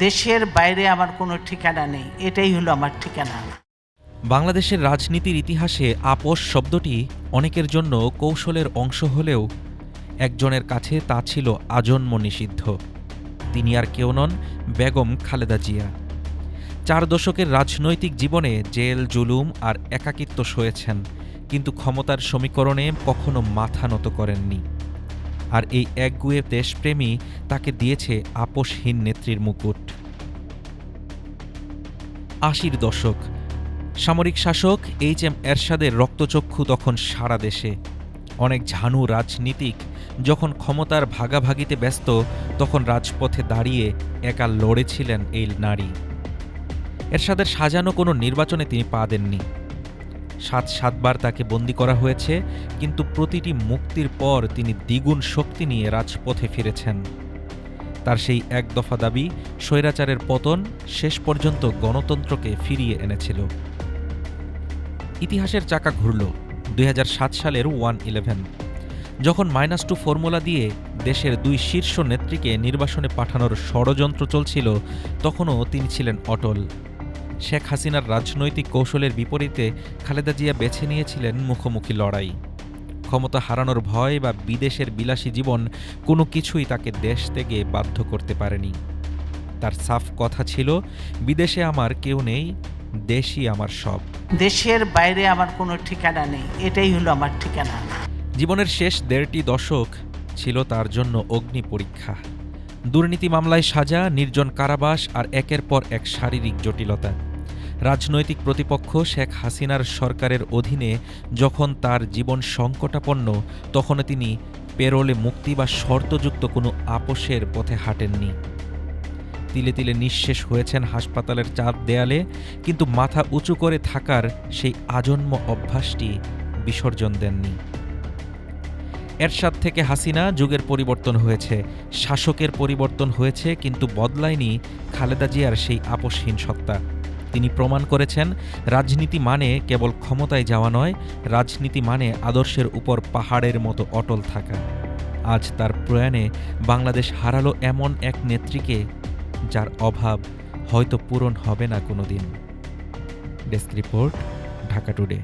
দেশের বাইরে আমার কোনো ঠিকানা নেই, এটাই হলো আমার ঠিকানা। বাংলাদেশের রাজনীতির ইতিহাসে আপোষ শব্দটি অনেকের জন্য কৌশলের অংশ হলেও একজনের কাছে তা ছিল আজন্ম নিষিদ্ধ। তিনি আর কেউ নন, বেগম খালেদা জিয়া। 4 দশকের রাজনৈতিক জীবনে জেল, জুলুম আর একাকিত্ব সয়েছেন, কিন্তু ক্ষমতার সমীকরণে কখনো মাথা নত করেননি। আর এই একগুঁয়ে দেশপ্রেমী তাকে দিয়েছে আপোষহীন নেত্রীর মুকুট। 80-র দশক, সামরিক শাসক এইচ.এম. এরশাদের রক্তচক্ষু তখন সারা দেশে। অনেক ঝানু রাজনীতিক যখন ক্ষমতার ভাগাভাগিতে ব্যস্ত, তখন রাজপথে দাঁড়িয়ে একা লড়েছিলেন এই নারী। এরশাদের সাজানো কোনো নির্বাচনে তিনি পা দেননি। 7বার তাকে বন্দী করা হয়েছে, কিন্তু প্রতিটি মুক্তির পর তিনি দ্বিগুণ শক্তি নিয়ে রাজপথে ফিরেছেন। তার সেই এক দফা দাবি, স্বৈরাচারের পতন, শেষ পর্যন্ত গণতন্ত্রকে ফিরিয়ে এনেছিল। ইতিহাসের চাকা ঘুরল 2007 সালের 1/11, যখন -2 ফর্মুলা দিয়ে দেশের 2 শীর্ষ নেত্রীকে নির্বাসনে পাঠানোর ষড়যন্ত্র চলছিল। তখনও তিনি ছিলেন অটল। শেখ হাসিনার রাজনৈতিক কৌশলের বিপরীতে খালেদা জিয়া বেছে নিয়েছিলেন মুখোমুখি লড়াই। ক্ষমতা হারানোর ভয় বা বিদেশের বিলাসী জীবন কোনো কিছুই তাকে দেশ থেকে বাধ্য করতে পারেনি। তার সাফ কথা ছিল, বিদেশে আমার কেউ নেই, দেশই আমার সব। দেশের বাইরে আমার কোনো ঠিকানা নেই, এটাই হলো আমার ঠিকানা। জীবনের শেষ 1.5 দশক ছিল তার জন্য অগ্নি পরীক্ষা। দুর্নীতি মামলায় সাজা, নির্জন কারাবাস আর একের পর এক শারীরিক জটিলতা। রাজনৈতিক প্রতিপক্ষ শেখ হাসিনার সরকারের অধীনে যখন তার জীবন সংকটাপন্ন, তখন তিনি পেরোলে মুক্তি বা শর্তযুক্ত কোনো আপোষের পথে হাঁটেননি। তিলে তিলে নিঃশেষ হয়েছেন হাসপাতালের 4 দেয়ালে, কিন্তু মাথা উঁচু করে থাকার সেই আজন্ম অভ্যাসটি বিসর্জন দেননি। এরশাদ থেকে হাসিনা, যুগের পরিবর্তন হয়েছে, শাসকের পরিবর্তন হয়েছে, কিন্তু বদলায়নি খালেদা জিয়ার সেই আপোষহীন সত্তা। তিনি প্রমাণ করেছেন, রাজনীতি মানে কেবল ক্ষমতায় যাওয়া নয়, রাজনীতি মানে আদর্শের উপর পাহাড়ের মতো অটল থাকা। আজ তার প্রয়াণে বাংলাদেশ হারালো এমন এক নেত্রীকে, যার অভাব হয়তো পূরণ হবে না কোনোদিন। Desk report, Dhaka today.